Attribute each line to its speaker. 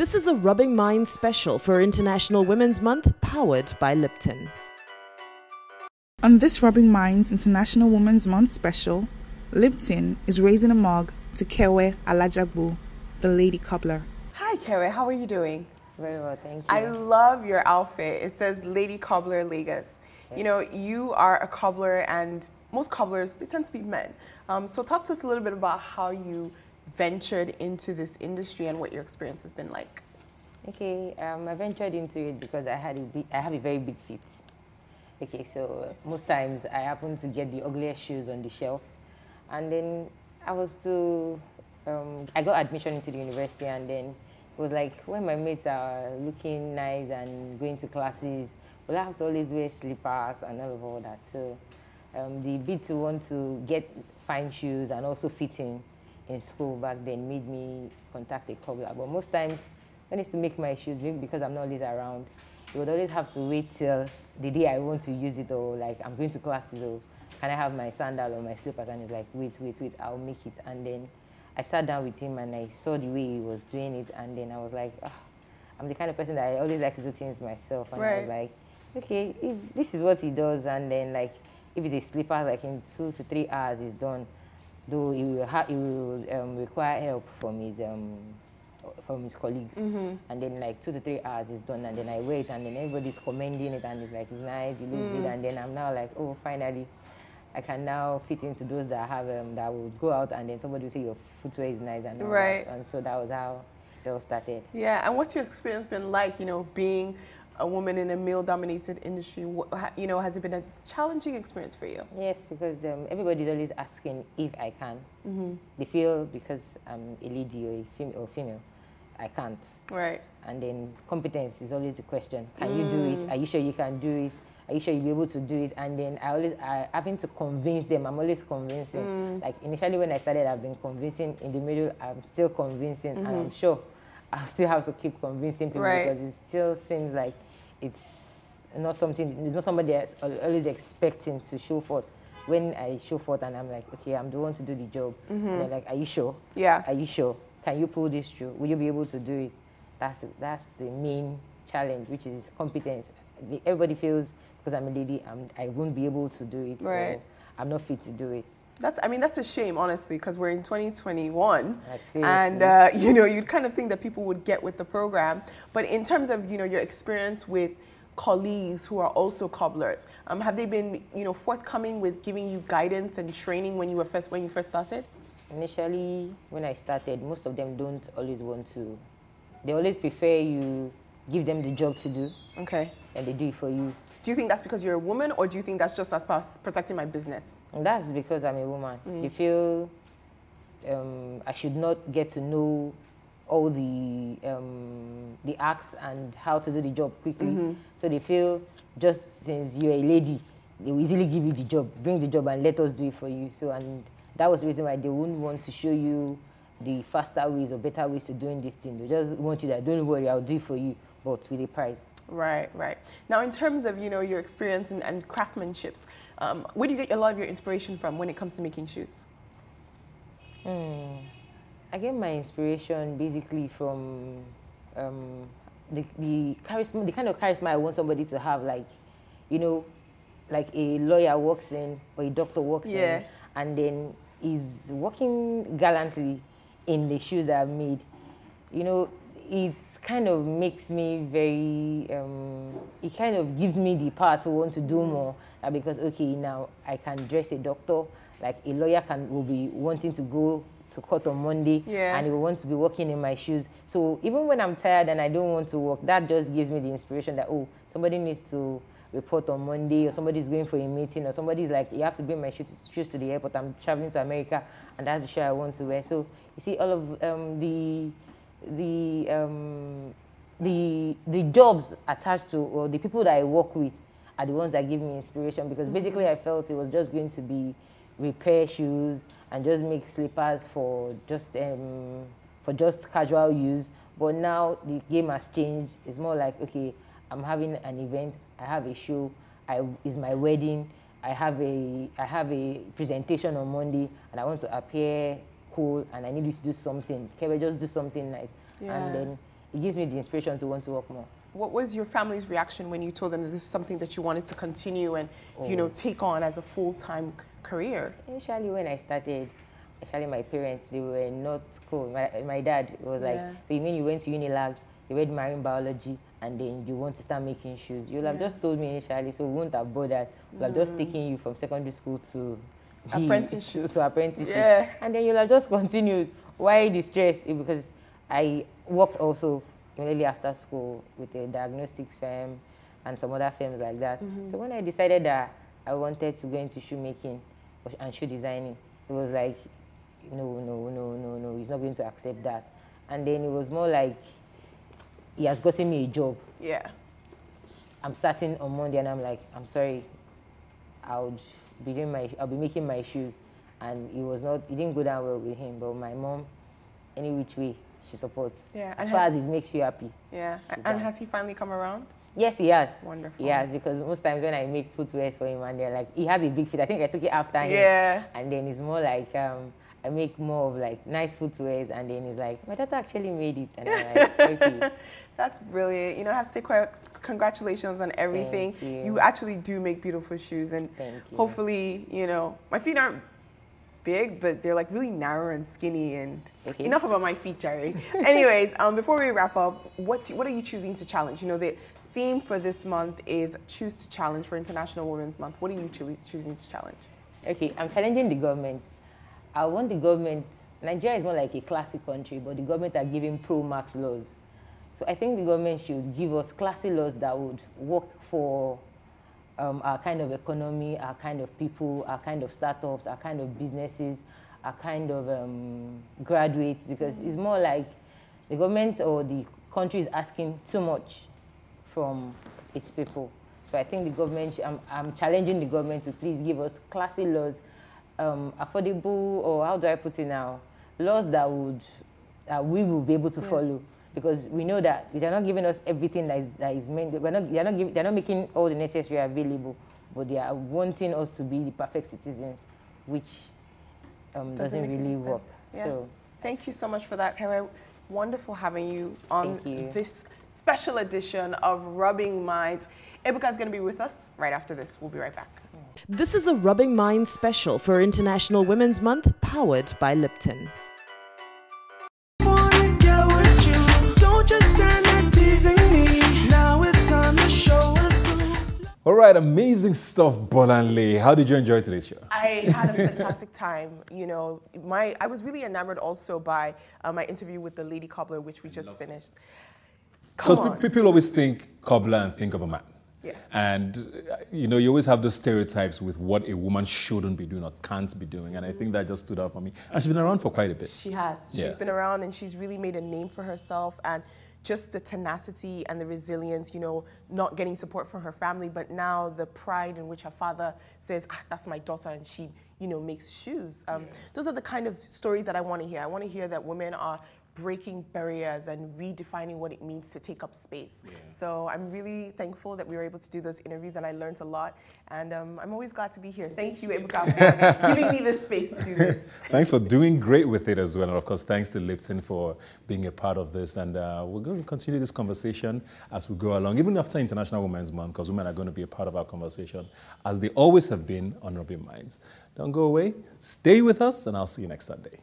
Speaker 1: This is a Rubbing Minds special for International Women's Month, powered by Lipton.
Speaker 2: On this Rubbing Minds International Women's Month special, Lipton is raising a mug to Kevwe Alajagbo, the lady cobbler.
Speaker 3: Hi Kevwe, how are you doing?
Speaker 4: Very well, thank you.
Speaker 3: I love your outfit. It says Lady Cobbler Lagos. Yes. You know, you are a cobbler, and most cobblers, they tend to be men. So talk to us a little bit about how you ventured into this industry and what your experience has been like.
Speaker 4: Okay, I ventured into it because I have a very big feet. Okay, so most times I happen to get the ugliest shoes on the shelf, and then I got admission into the university, and then it was like when my mates are looking nice and going to classes, well, I have to always wear slippers and all that. So the bit to want to get fine shoes and also fitting in school back then made me contact a cobbler. But most times when I used to make my shoes, maybe because I'm not always around, you would always have to wait till the day I want to use it, or like I'm going to classes, or can I have my sandal or my slippers? And it's like, wait, I'll make it. And then I sat down with him and I saw the way he was doing it, and then I was like, oh, I'm the kind of person that I always like to do things myself. And I was like, okay, if this is what he does, and then like if it's a slipper, like in 2 to 3 hours it's done, though he will require help from his colleagues. Mm-hmm. And then like 2 to 3 hours is done, and then I wait, and then everybody's commending it, and it's like, it's nice, you look good, and then I'm now like, oh, finally I can now fit into those that have that will go out, and then somebody will say your footwear is nice, and all that. And so that was how it all started. Yeah,
Speaker 3: and what's your experience been like, you know, being a woman in a male-dominated industry? You know, has it been a challenging experience for you?
Speaker 4: Yes, because everybody's always asking if I can. Mm-hmm. They feel because I'm a lady or female, I can't.
Speaker 3: Right.
Speaker 4: And then competence is always the question. Can you do it? Are you sure you can do it? Are you sure you'll be able to do it? And then I having to convince them. I'm always convincing. Like initially when I started, I've been convincing. In the middle, I'm still convincing. And I'm sure I'll still have to keep convincing people, because it still seems like it's not somebody that's always expecting to show forth. When I show forth and I'm like, okay, I'm the one to do the job. And they're like, are you sure? Yeah. Are you sure? Can you pull this through? Will you be able to do it? That's the main challenge, which is competence. Everybody feels because I'm a lady, I won't be able to do it. Or I'm not fit to do it.
Speaker 3: That's a shame, honestly, because we're in 2021, and you know, you'd kind of think that people would get with the program. But in terms of, you know, your experience with colleagues who are also cobblers, have they been, you know, forthcoming with giving you guidance and training when you first started?
Speaker 4: Initially, when I started, most of them don't always want to. They always prefer you give them the job to do. Okay. And they do it for you.
Speaker 3: Do you think that's because you're a woman, or do you think that's just as part of protecting my business?
Speaker 4: And that's because I'm a woman. They feel I should not get to know all the acts and how to do the job quickly. So they feel just since you're a lady, they will easily give you the job, bring the job and let us do it for you. So, and that was the reason why they wouldn't want to show you the faster ways or better ways to doing this thing. They just want you that, don't worry, I'll do it for you, but with a price.
Speaker 3: Right. Now, in terms of, you know, your experience and craftsmanships, where do you get a lot of your inspiration from when it comes to making shoes?
Speaker 4: I get my inspiration basically from the charisma, the kind of charisma I want somebody to have, like, you know, like a lawyer walks in or a doctor walks in, and then is working gallantly in the shoes that I've made. You know, it kind of makes me very, it kind of gives me the power to want to do more, because, okay, now I can dress a doctor, like a lawyer will be wanting to go to court on Monday, and he will want to be working in my shoes. So even when I'm tired and I don't want to work, that just gives me the inspiration that, oh, somebody needs to report on Monday, or somebody's going for a meeting, or somebody's like, you have to bring my shoes to the airport, I'm traveling to America, and that's the shoe I want to wear. So you see, all of the jobs attached to, or the people that I work with, are the ones that give me inspiration, because basically I felt it was just going to be repair shoes and just make slippers for just casual use. But now the game has changed. It's more like, okay, I'm having an event, I have a show, it's my wedding, I have a presentation on Monday, and I want to appear cool, and I need you to do something. Can we just do something nice? And then it gives me the inspiration to want to work more.
Speaker 3: What was your family's reaction when you told them that this is something that you wanted to continue and, you know, take on as a full-time career?
Speaker 4: Initially, when I started, actually my parents, they were not cool. My dad was like, so you mean you went to Unilag, you read marine biology, and then you want to start making shoes? You'll have just told me initially, so we won't have bothered. We'll have just taken you from secondary school to apprenticeship. To apprenticeship. Yeah. And then you'll have just continued. Why the stress? Because I worked also immediately after school with a diagnostics firm and some other firms like that. So when I decided that I wanted to go into shoemaking and shoe designing, it was like, no, he's not going to accept that. And then it was more like, he has gotten me a job. Yeah. I'm starting on Monday and I'm like, I'm sorry, I'll be making my shoes. And it didn't go down well with him, but my mom, any which way, she supports. Yeah. As far as it makes you happy. Yeah.
Speaker 3: And has he finally come around?
Speaker 4: Yes, he has.
Speaker 3: Wonderful.
Speaker 4: He has, because most times when I make footwear for him and they're like, he has a big fit. I think I took it after him. Yeah. And then it's more like, I make more of like nice footwears, and then he's like, my daughter actually made it. And I'm like, okay.
Speaker 3: That's brilliant. You know, I have to say congratulations on everything.
Speaker 4: Thank you.
Speaker 3: You actually do make beautiful shoes, and hopefully, you know, my feet aren't big, but they're like really narrow and skinny, and enough about my feet, Jerry. Anyways, before we wrap up, what are you choosing to challenge? You know, the theme for this month is Choose to Challenge for International Women's Month. What are you choosing to challenge?
Speaker 4: Okay, I'm challenging the government. I want the government, Nigeria is more like a classic country, but the government are giving pro-max laws. So I think the government should give us classy laws that would work for our kind of economy, our kind of people, our kind of startups, our kind of businesses, our kind of graduates, because it's more like the government or the country is asking too much from its people. So I think the government, I'm challenging the government to please give us classy laws, affordable, or how do I put it now, laws that we will be able to follow, because we know that they're not giving us everything that is meant. They're not making all the necessary available, but they are wanting us to be the perfect citizens, which doesn't really work. Yeah. So
Speaker 3: thank you so much for that, Kevwe. Wonderful having you on this special edition of Rubbing Minds. Ebuka is going to be with us right after this. We'll be right back.
Speaker 1: This is a Rubbing Minds special for International Women's Month, powered by Lipton.
Speaker 5: All right, amazing stuff, Bolanle. How did you enjoy today's show?
Speaker 3: I had a fantastic time. You know, I was really enamored also by my interview with the lady cobbler, which we just finished.
Speaker 5: Because people always think cobbler and think of a man.
Speaker 3: Yeah.
Speaker 5: And, you know, you always have those stereotypes with what a woman shouldn't be doing or can't be doing. And I think that just stood out for me. And she's been around for quite a bit.
Speaker 3: She has. Yeah. She's been around, and she's really made a name for herself. And just the tenacity and the resilience, you know, not getting support from her family, but now the pride in which her father says, that's my daughter, and she, you know, makes shoes. Those are the kind of stories that I want to hear. I want to hear that women are breaking barriers and redefining what it means to take up space. Yeah. So I'm really thankful that we were able to do those interviews, and I learned a lot. And I'm always glad to be here. Thank you, Ebuka, for giving me this space to do this.
Speaker 5: Thanks for doing great with it as well. And of course, thanks to Lipton for being a part of this. And we're going to continue this conversation as we go along, even after International Women's Month, because women are going to be a part of our conversation, as they always have been on Rubbing Minds. Don't go away. Stay with us, and I'll see you next Sunday.